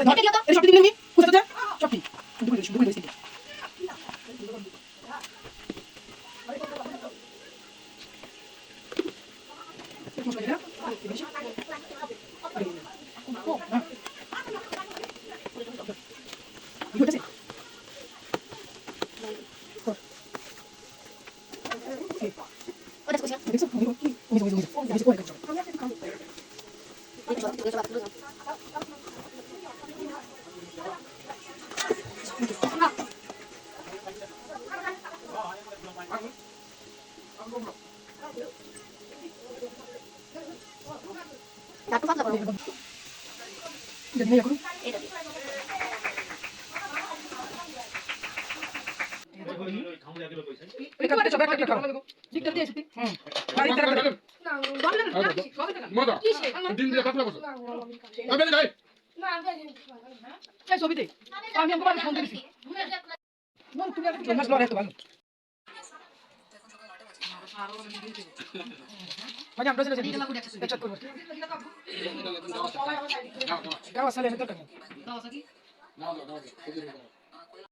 ধরকে দিও তো এই সব দিন নিবি কুছতে সব ঠিক দুপুরে দিছি একটু পাতলা করো এটা নিয়ে এখন এটা এই কাটতে সব একটা খাও দিকটা দিয়ে এসে আর এটা রাখতে মজা দিন দিয়ে পাতলা করছো আমি যাই এই ছবিতে আমি একবার ফোন দিয়েছি না তুমি আর জমাস লড়াই তো ভালো মানে আমরা চলে যাই চেক করব গাওয়া সালে তো টাকা দাও